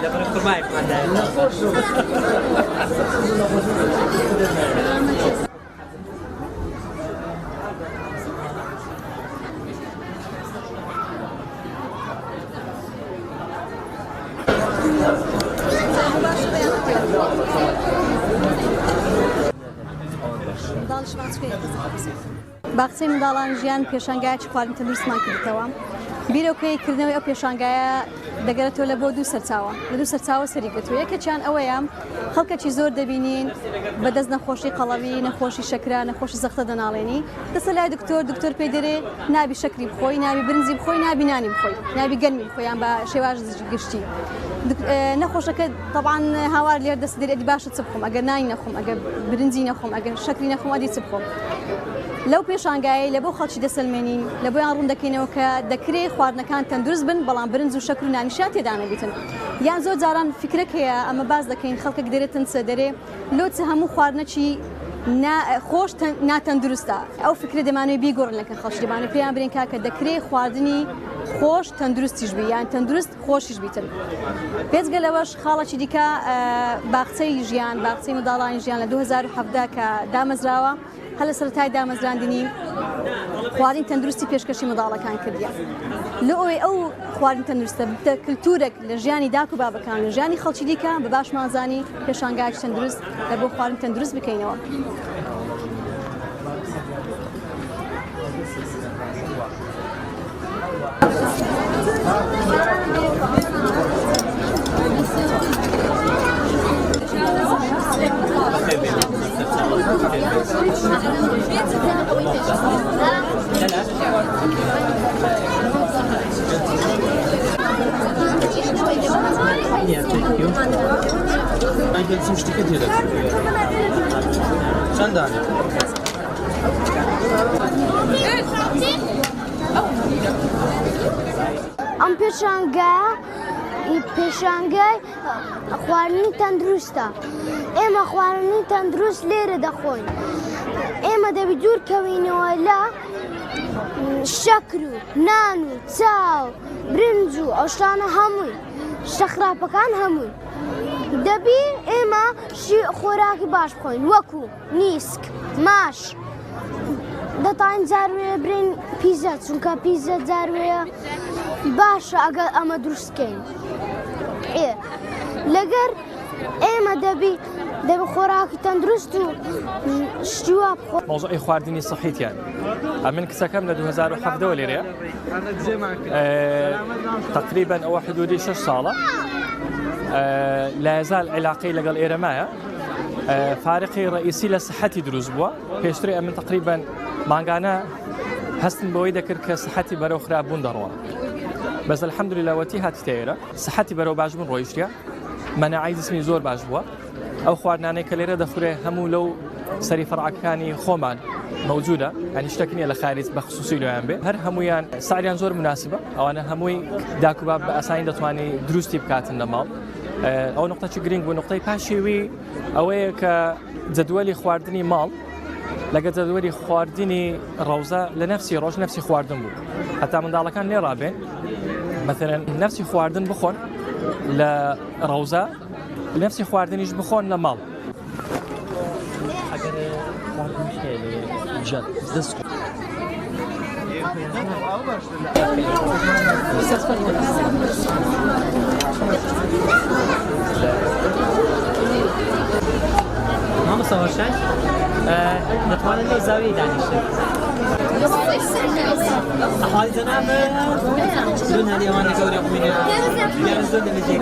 لبر الخرماء باخچەی منداڵان ژیان پێشانگایەکی خواردن تەندروستمان کردەوە. بیرۆکەیکردنەوەی ئەو پێشانگایە دەگەرێتەوە لە بۆ دوو سەرچاوە لە دوو سەرچاوە سەریگرتووە. یەکێکیان ئەوەیە خەڵکێکی زۆر دەبینین بەدەست نەخۆشی قەڵەوی، نەخۆشی شەکرا، نەخۆشی زەختە دەناڵێنی، دەستە لای دکتۆر پێی دەرێ نابی شەکری بخۆی، نابی برنجی بخۆی، نابی نانی بخۆی، نابی گەرمی بخۆیان بە شێواژ گشتی. نەخۆشەکە طبعاً هاوار لێر دەست دەرێتی باشە چ بخۆم، ئەگەر نانی نەخۆم، ئەگەر برنجی نەخۆم، ئەگەر شەکری نەخۆم ئەدی چ بخۆم. لەو پێشانگایە لە بۆ خەڵکی دەسەلمێنین لە بۆیان ڕوون دەکەینەوە کە دەکرێت خواردنەکان تەندروست بن بەڵام برنج و شەکر و نانیشیان تێدا نەبێتن. یان زۆر جاران فکرێک هەیە ئەمە باز دەکەین خەڵکێک دەرێتن چ دەرێ لۆچە هەموو خواردنەکی خۆش ناتەندروستە. ئەو فکرە دەمانوێت بیگۆڕن لەکە خەڵکی دەمانێت پێیان برێن کاکە دەکرێت خواردنی خۆش تەندروستیش بی یان تەندروست خۆشیش بیتن. پێچگەلەوەش خاڵێکی دیکە باخچەی ژیان باخچەی منداڵانی ژیان لە 2017 کە دامەزراوە هەل لە سەرەتای دامەزراندنی خواردنی تەندروستی پێشکەشی منداڵەکان کردیە. لە ئەوەی ئەو خواردنی تەندروستە بتە کلتورێک لە ژیانی داک و بابەکان لە ژیانی خەڵکی دیکە بە باشمانزانی پێشانگایەکی تەندروست لە بۆ خواردنی تەندروست بکەینەوە. ئەم پێشانگای خواردنی تەندروستە. ئێمە خواردنی تەندروست لێرە دەخۆین. ئێمە دەبی دوورکەوینەوە لە شەکر و نان و چاو برنج و ئەو شتانە هەمووی شەخراپەکان هەمووی. دەبی ئێمە خۆراکی باش بخۆین وەکو نیسک، ماش، دەتوانین جاروێ برین پیزە چونکە پیزە جاروێە باشە ئەگەر ئەمە دروستکەین. لەگەر ئێمە دەبی خۆراکی تەندروست و شتیوا بخۆ. مۆزوعی خواردنی سەحیتیان من کچەکەم لە 2017 لێرەیە تقریبا ئەوە حدودی 6 ساڵە لا يزال علاقەی لەگەڵ ئێرەمایە. فارقی ڕئیسی لە سەحەتی دروست بووە. پێشتری ئەمن تقریبا مانگانە هەستن بەوەی دەکرد کە سەحەتی بەرەو خراپبوون دەڕۆە. بەس الحەمدولله وەتی هاتی تێرە سەحەتی بەرەو باشبوون ڕۆیشتە. مەناعی جسمی زۆر باش بووە. ئەو خواردنانەی کە لێرە دەخورێ هەموو لەو سەری فەرعەکانی خۆمان موجودە، ینی شتێک نییە لە خارج بە خصوصی لەیان بێ. هەر هەمویان سعریان زۆر مناسبە. ئەوانە هەمووی داکوباب بە ئاسانی دەتوانێت دروستی بکاتن لە ماڵ. ئەو نقطەی گرنگ بوو. نقطەی پاشێوی ئەوەیە کە جەدوەلی خواردنی ماڵ لەگە جەدوەلی خواردنی ڕەوزە لە نەفسی ڕۆژ نەفسی خواردن بوو. هەتا منداڵەکان لێ ڕابێن مثلا نفسی خواردن بخۆن لە ڕەوزە نفسی خواردنیش بخۆن لە ماڵ. ماما سواشن نتوانن لي زاوية دانشن أحوال جناب دون هذه وانا قولي أمي يا رزق اللي جيك